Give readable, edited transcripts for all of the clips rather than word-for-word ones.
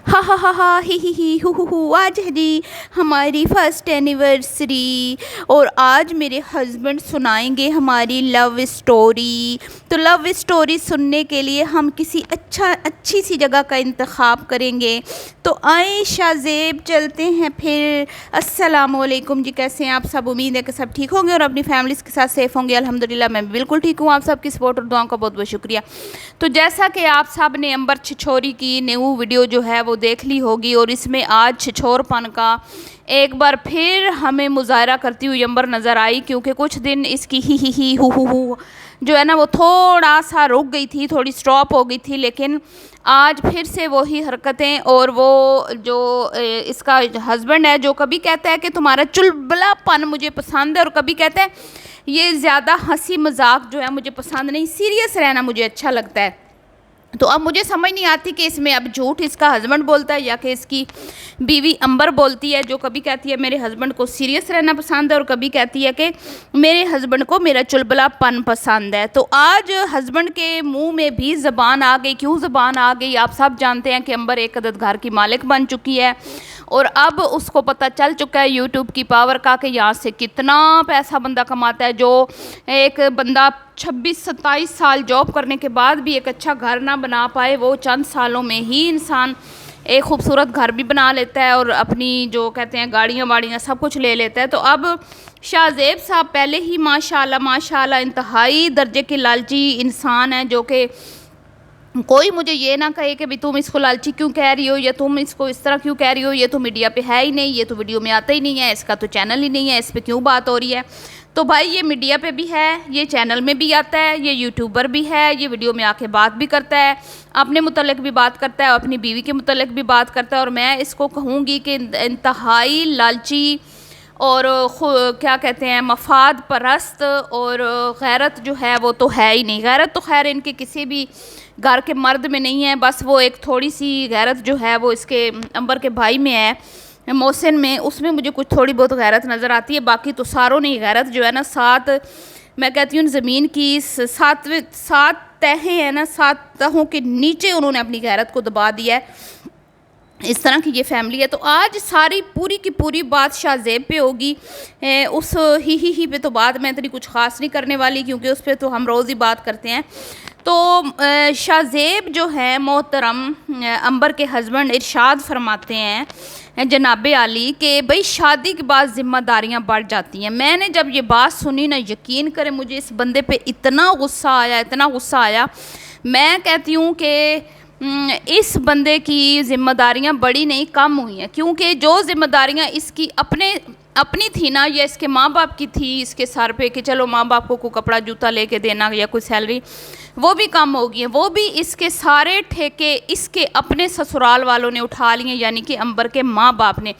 हा he who आज है जी हमारी फर्स्ट एनिवर्सरी और आज मेरे हस्बैंड सुनाएंगे हमारी लव स्टोरी। तो लव स्टोरी सुनने के लिए हम किसी अच्छी सी जगह का इंतखाब करेंगे। तो आए शाज़ेब चलते हैं फिर। अस्सलामुअलैकुम जी, कैसे हैं आप सब? उम्मीद है कि सब ठीक होंगे और अपनी फैमिलीज़ के साथ सेफ़ होंगे। अल्हम्दुलिल्लाह मैं बिल्कुल ठीक हूँ। आप सबकी सपोर्ट और दुआओं का बहुत बहुत शुक्रिया। तो जैसा कि आप सब ने अंबर छिछोरी की न्यू वीडियो जो है वो देख ली होगी और इसमें आज छिछोरपन का एक बार फिर हमें मुजाहरा करती हुई अंबर नज़र आई, क्योंकि कुछ दिन इसकी ही हु जो है ना वो थोड़ा सा रुक गई थी, थोड़ी स्टॉप हो गई थी, लेकिन आज फिर से वही हरकतें। और वो जो इसका हस्बैंड है जो कभी कहता है कि तुम्हारा चुलबुलापन मुझे पसंद है और कभी कहता है ये ज़्यादा हंसी मजाक जो है मुझे पसंद नहीं, सीरियस रहना मुझे अच्छा लगता है। तो अब मुझे समझ नहीं आती कि इसमें अब झूठ इसका हस्बैंड बोलता है या कि इसकी बीवी अंबर बोलती है, जो कभी कहती है मेरे हस्बैंड को सीरियस रहना पसंद है और कभी कहती है कि मेरे हस्बैंड को मेरा चुलबुलापन पसंद है। तो आज हस्बैंड के मुंह में भी ज़बान आ गई। क्यों ज़बान आ गई? आप सब जानते हैं कि अंबर एक अदद घर की मालिक बन चुकी है और अब उसको पता चल चुका है यूट्यूब की पावर का कि यहाँ से कितना पैसा बंदा कमाता है। जो एक बंदा 26-27 साल जॉब करने के बाद भी एक अच्छा घर ना बना पाए, वो चंद सालों में ही इंसान एक खूबसूरत घर भी बना लेता है और अपनी जो कहते हैं गाड़ियाँ वाड़ियाँ सब कुछ ले लेता है। तो अब शाज़ेब साहब पहले ही माशाल्लाह इंतहाई दर्जे के लालची इंसान हैं, जो कि कोई मुझे ये ना कहे कि भी तुम इसको लालची क्यों कह रही हो या तुम इसको इस तरह क्यों कह रही हो, ये तो मीडिया पे है ही नहीं, ये तो वीडियो में आता ही नहीं है, इसका तो चैनल ही नहीं है, इस पर क्यों बात हो रही है। तो भाई ये मीडिया पे भी है, ये चैनल में भी आता है, ये यूट्यूबर भी है, ये वीडियो में आके बात भी करता है, अपने मुतल्लिक भी बात करता है, अपनी बीवी के मुतल्लिक भी बात करता है। और मैं इसको कहूँगी कि इंतहाई लालची और क्या कहते हैं मफाद परस्त और गैरत जो है वो तो है ही नहीं। गैरत तो खैर इनके किसी भी घर के मर्द में नहीं है, बस वो एक थोड़ी सी गैरत जो है वो इसके अंबर के भाई में है, मोहसिन में, उसमें मुझे कुछ थोड़ी बहुत गैरत नज़र आती है। बाकी तो सारों ने गैरत जो है ना सात, मैं कहती हूँ ज़मीन की सात तहें हैं ना, 7 तहों के नीचे उन्होंने अपनी गैरत को दबा दिया है। इस तरह की ये फैमिली है। तो आज सारी पूरी की पूरी बात शाज़ेब पे होगी। उस ही पे तो बात मैं इतनी कुछ ख़ास नहीं करने वाली, क्योंकि उस पर तो हम रोज़ ही बात करते हैं। तो शाज़ेब जो है मोहतरम अंबर के हस्बैंड इरशाद फरमाते हैं जनाब आली कि भाई शादी के बाद ज़िम्मेदारियां बढ़ जाती हैं। मैंने जब ये बात सुनी ना, यकीन करें मुझे इस बंदे पे इतना गुस्सा आया। मैं कहती हूँ कि इस बंदे की ज़िम्मेदारियां बड़ी नहीं कम हुई हैं, क्योंकि जो ज़िम्मेदारियां इसकी अपनी थी ना, या इसके माँ बाप की थी इसके सर पे कि चलो माँ बाप को कोई कपड़ा जूता लेके देना या कोई सैलरी, वो भी कम हो गई है। वो भी इसके सारे ठेके इसके अपने ससुराल वालों ने उठा लिए, यानी कि अंबर के माँ बाप ने।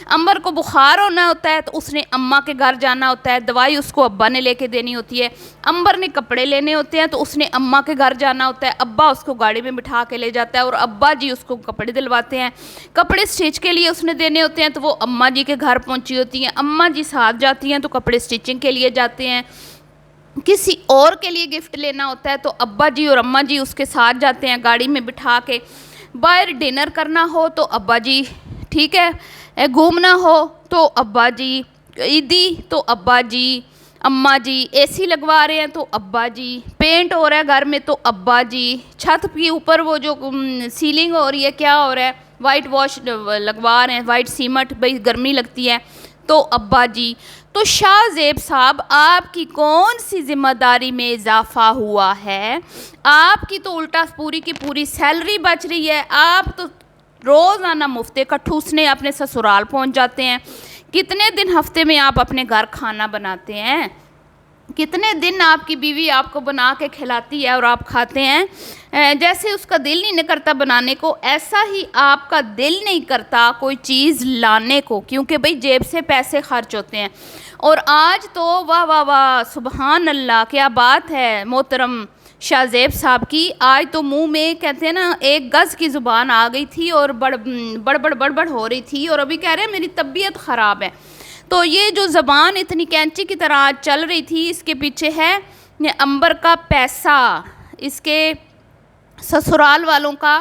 अंबर को बुखार होना होता है तो उसने अम्मा के घर जाना होता है, दवाई उसको अब्बा ने लेके देनी होती है। अंबर ने कपड़े लेने होते हैं तो उसने अम्मा के घर जाना होता है, अब्बा उसको गाड़ी में बिठा के ले जाता है और अब्बा जी उसको कपड़े दिलवाते हैं। कपड़े स्टिच के लिए उसने देने होते हैं तो वो अम्मा जी के घर पहुँची होती हैं, अम्मा जी साथ जाती हैं तो कपड़े स्टिचिंग के लिए जाते हैं। किसी और के लिए गिफ्ट लेना होता है तो अब्बा जी और अम्मा जी उसके साथ जाते हैं गाड़ी में बिठा के। बाहर डिनर करना हो तो अब्बा जी, ठीक है, घूमना हो तो अब्बा जी, ईदी तो अब्बा जी, अम्मा जी, एसी लगवा रहे हैं तो अब्बा जी, पेंट हो रहा है घर में तो अब्बा जी, छत के ऊपर वो जो सीलिंग हो रही है क्या हो रहा है, वाइट वॉश लगवा रहे हैं, वाइट सीमेंट, भाई गर्मी लगती है तो अब्बा जी। तो शाज़ेब साहब आपकी कौन सी ज़िम्मेदारी में इजाफा हुआ है? आपकी तो उल्टा पूरी की पूरी सैलरी बच रही है। आप तो रोज़ाना मुफ्ते का ठूसने अपने ससुराल पहुंच जाते हैं। कितने दिन हफ्ते में आप अपने घर खाना बनाते हैं? कितने दिन आपकी बीवी आपको बना के खिलाती है और आप खाते हैं? जैसे उसका दिल नहीं करता बनाने को, ऐसा ही आपका दिल नहीं करता कोई चीज़ लाने को, क्योंकि भाई जेब से पैसे खर्च होते हैं। और आज तो वाह वाह वाह सुबहान अल्लाह, क्या बात है मोहतरम शाज़ेब साहब की। आज तो मुंह में कहते हैं ना एक गज़ की ज़ुबान आ गई थी और बड़बड़ हो रही थी, और अभी कह रहे हैं मेरी तबीयत ख़राब है। तो ये जो ज़बान इतनी कैंची की तरह चल रही थी, इसके पीछे है अंबर का पैसा, इसके ससुराल वालों का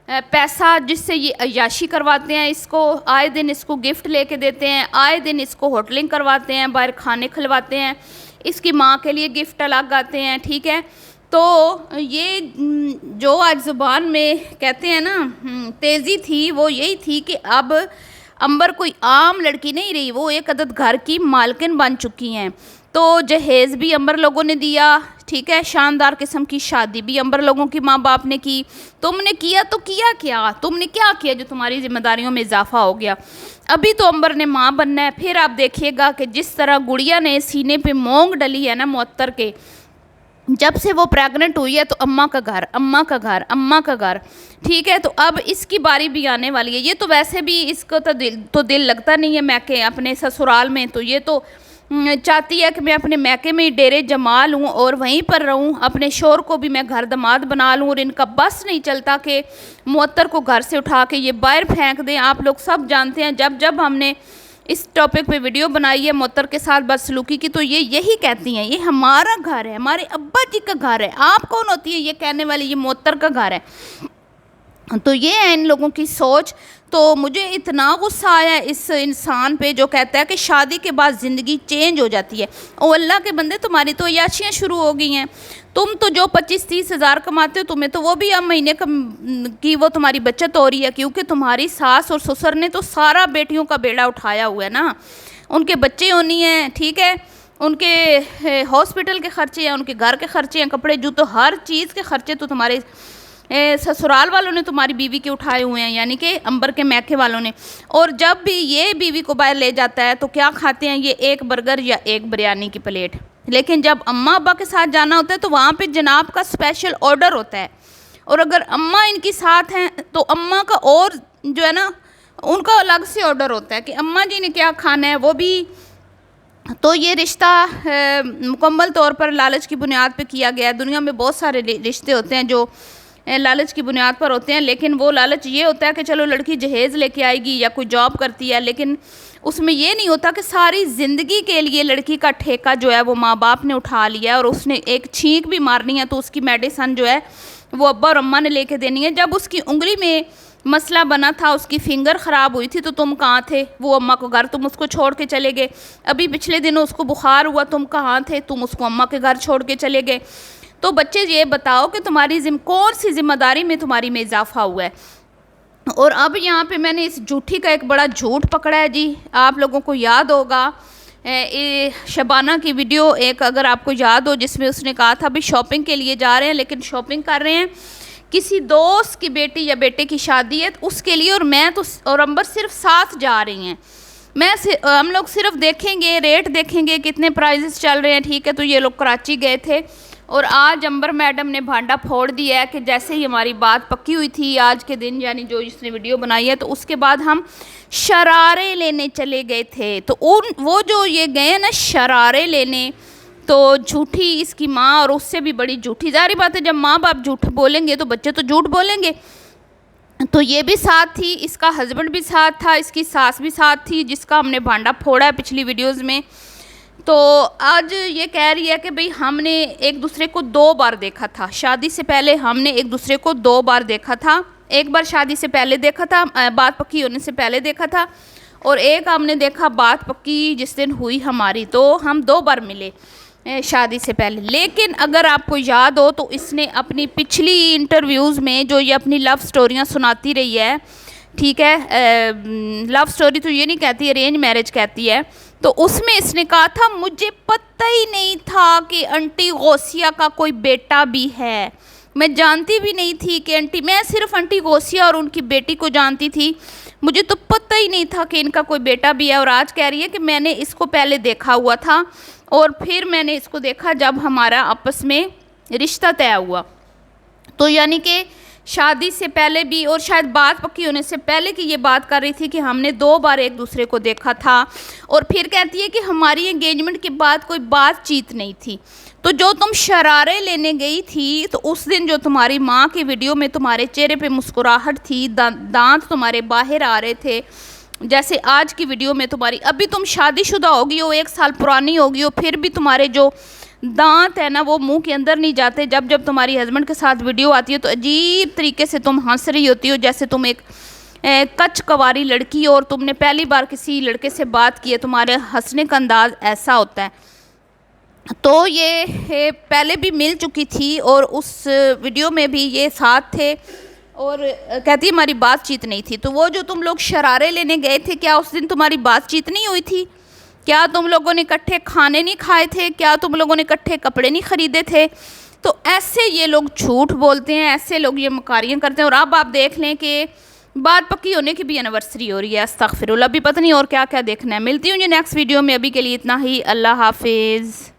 पैसा जिससे ये अय्याशी करवाते हैं, इसको आए दिन इसको गिफ्ट लेके देते हैं, आए दिन इसको होटलिंग करवाते हैं, बाहर खाने खिलवाते हैं, इसकी माँ के लिए गिफ्ट अलग आते हैं, ठीक है। तो ये जो आज ज़ुबान में कहते हैं ना तेज़ी थी, वो यही थी कि अब अंबर कोई आम लड़की नहीं रही, वो एक अदद घर की मालकिन बन चुकी हैं। तो जहेज़ भी अंबर लोगों ने दिया, ठीक है, शानदार किस्म की शादी भी अंबर लोगों की माँ बाप ने की। तुमने किया तो किया क्या, तुमने क्या किया जो तुम्हारी जिम्मेदारियों में इजाफा हो गया। अभी तो अंबर ने माँ बनना है। फिर आप देखिएगा कि जिस तरह गुड़िया ने सीने पे मोंग डली है ना मुअत्तर के, जब से वो प्रेग्नेंट हुई है तो अम्मा का घर, अम्मा का घर, अम्मा का घर, ठीक है। तो अब इसकी बारी भी आने वाली है। ये तो वैसे भी इसको तो दिल लगता नहीं है मैके अपने ससुराल में, तो ये तो चाहती है कि मैं अपने मैके में ही डेरे जमा लूँ और वहीं पर रहूँ, अपने शोर को भी मैं घर दामाद बना लूँ। और इनका बस नहीं चलता कि मुअत्तर को घर से उठा के ये बाहर फेंक दें। आप लोग सब जानते हैं जब जब हमने इस टॉपिक पे वीडियो बनाई है मुअत्तर के साथ बदसलूकी की, तो ये यही कहती हैं ये हमारा घर है, हमारे अब्बा जी का घर है। आप कौन होती है ये कहने वाली, ये मुअत्तर का घर है। तो ये है इन लोगों की सोच। तो मुझे इतना गुस्सा आया इस इंसान पे जो कहता है कि शादी के बाद ज़िंदगी चेंज हो जाती है। ओ अल्लाह के बंदे, तुम्हारी तो अय्याशियाँ शुरू हो गई हैं। तुम तो जो 25-30 हज़ार कमाते हो, तुम्हें तो वो भी अब महीने की वो तुम्हारी बचत हो रही है, क्योंकि तुम्हारी सास और ससुर ने तो सारा बेटियों का बेड़ा उठाया हुआ है ना। उनके बच्चे होनी हैं, ठीक है, उनके हॉस्पिटल के खर्चे हैं, उनके घर के खर्चे हैं, कपड़े जूते, हर चीज़ के खर्चे तो तुम्हारे ससुराल वालों ने तुम्हारी बीवी के उठाए हुए हैं, यानी कि अंबर के मैके वालों ने। और जब भी ये बीवी को बाहर ले जाता है तो क्या खाते हैं ये, एक बर्गर या एक बिरयानी की प्लेट। लेकिन जब अम्मा अब्बा के साथ जाना होता है तो वहाँ पे जनाब का स्पेशल ऑर्डर होता है। और अगर अम्मा इनकी साथ हैं तो अम्मा का और जो है ना उनका अलग से ऑर्डर होता है कि अम्मा जी ने क्या खाना है वो भी। तो ये रिश्ता मुकम्मल तौर पर लालच की बुनियाद पे किया गया है। दुनिया में बहुत सारे रिश्ते होते हैं जो लालच की बुनियाद पर होते हैं, लेकिन वो लालच ये होता है कि चलो लड़की जहेज़ लेके आएगी या कोई जॉब करती है, लेकिन उसमें ये नहीं होता कि सारी ज़िंदगी के लिए लड़की का ठेका जो है वो माँ बाप ने उठा लिया है और उसने एक छींक भी मारनी है तो उसकी मेडिसन जो है वो अब्बा और अम्मा ने लेके देनी है। जब उसकी उंगली में मसला बना था, उसकी फिंगर ख़राब हुई थी, तो तुम कहाँ थे, वो अम्मा को घर, तुम उसको छोड़ के चले गए। अभी पिछले दिनों उसको बुखार हुआ, तुम कहाँ थे, तुम उसको अम्मा के घर छोड़ के चले गए। तो बच्चे ये बताओ कि तुम्हारी कौन सी जिम्मेदारी में तुम्हारी में इजाफा हुआ है। और अब यहाँ पे मैंने इस झूठी का एक बड़ा झूठ पकड़ा है जी। आप लोगों को याद होगा शबाना की वीडियो एक, अगर आपको याद हो, जिसमें उसने कहा था अभी शॉपिंग के लिए जा रहे हैं, लेकिन शॉपिंग कर रहे हैं किसी दोस्त की बेटी या बेटे की शादी है तो उसके लिए, और मैं तो और अंबर सिर्फ साथ जा रही हैं। हम लोग सिर्फ देखेंगे, रेट देखेंगे कितने प्राइजेस चल रहे हैं, ठीक है। तो ये लोग कराची गए थे और आज अंबर मैडम ने भांडा फोड़ दिया है कि जैसे ही हमारी बात पक्की हुई थी आज के दिन, यानी जो इसने वीडियो बनाई है, तो उसके बाद हम शरारे लेने चले गए थे। तो वो जो ये गए ना शरारे लेने, तो झूठी इसकी माँ और उससे भी बड़ी झूठी। जारी बात है जब माँ बाप झूठ बोलेंगे तो बच्चे तो झूठ बोलेंगे। तो ये भी साथ थी, इसका हस्बैंड भी साथ था, इसकी सास भी साथ थी, जिसका हमने भांडा फोड़ा है पिछली वीडियोज़ में। तो आज ये कह रही है कि भाई हमने एक दूसरे को 2 बार देखा था, शादी से पहले हमने एक दूसरे को 2 बार देखा था। एक बार शादी से पहले देखा था, बात पक्की होने से पहले देखा था, और एक हमने देखा बात पक्की जिस दिन हुई हमारी, तो हम 2 बार मिले शादी से पहले। लेकिन अगर आपको याद हो तो इसने अपनी पिछली इंटरव्यूज़ में जो ये अपनी लव स्टोरियाँ सुनाती रही है, ठीक है, लव स्टोरी तो ये नहीं कहती, अरेंज मैरिज कहती है, तो उसमें इसने कहा था मुझे पता ही नहीं था कि आंटी गौसिया का कोई बेटा भी है। मैं जानती भी नहीं थी कि आंटी, मैं सिर्फ आंटी गौसिया और उनकी बेटी को जानती थी, मुझे तो पता ही नहीं था कि इनका कोई बेटा भी है। और आज कह रही है कि मैंने इसको पहले देखा हुआ था और फिर मैंने इसको देखा जब हमारा आपस में रिश्ता तय हुआ। तो यानी कि शादी से पहले भी और शायद बात पक्की होने से पहले की ये बात कर रही थी कि हमने 2 बार एक दूसरे को देखा था। और फिर कहती है कि हमारी एंगेजमेंट के बाद कोई बातचीत नहीं थी। तो जो तुम शरारे लेने गई थी तो उस दिन जो तुम्हारी माँ की वीडियो में तुम्हारे चेहरे पे मुस्कुराहट थी, दांत तुम्हारे बाहर आ रहे थे, जैसे आज की वीडियो में तुम्हारी, अभी तुम शादीशुदा होगी हो, 1 साल पुरानी होगी हो, फिर भी तुम्हारे जो दांत है ना वो मुंह के अंदर नहीं जाते। जब जब तुम्हारी हस्बैंड के साथ वीडियो आती है तो अजीब तरीके से तुम हंस रही होती हो, जैसे तुम एक कच कवारी लड़की हो और तुमने पहली बार किसी लड़के से बात की है, तुम्हारे हंसने का अंदाज ऐसा होता है। तो ये पहले भी मिल चुकी थी और उस वीडियो में भी ये साथ थे और कहती हमारी बातचीत नहीं थी। तो वो जो तुम लोग शरारे लेने गए थे, क्या उस दिन तुम्हारी बातचीत नहीं हुई थी? क्या तुम लोगों ने इकट्ठे खाने नहीं खाए थे? क्या तुम लोगों ने इकट्ठे कपड़े नहीं खरीदे थे? तो ऐसे ये लोग झूठ बोलते हैं, ऐसे लोग ये मकारियाँ करते हैं। और अब आप देख लें कि बात पक्की होने की भी एनिवर्सरी हो रही है। अस्तगफिरुल्लाह, अभी पता नहीं और क्या क्या देखना है। मिलती हूँ ये नेक्स्ट वीडियो में, अभी के लिए इतना ही। अल्लाह हाफिज़।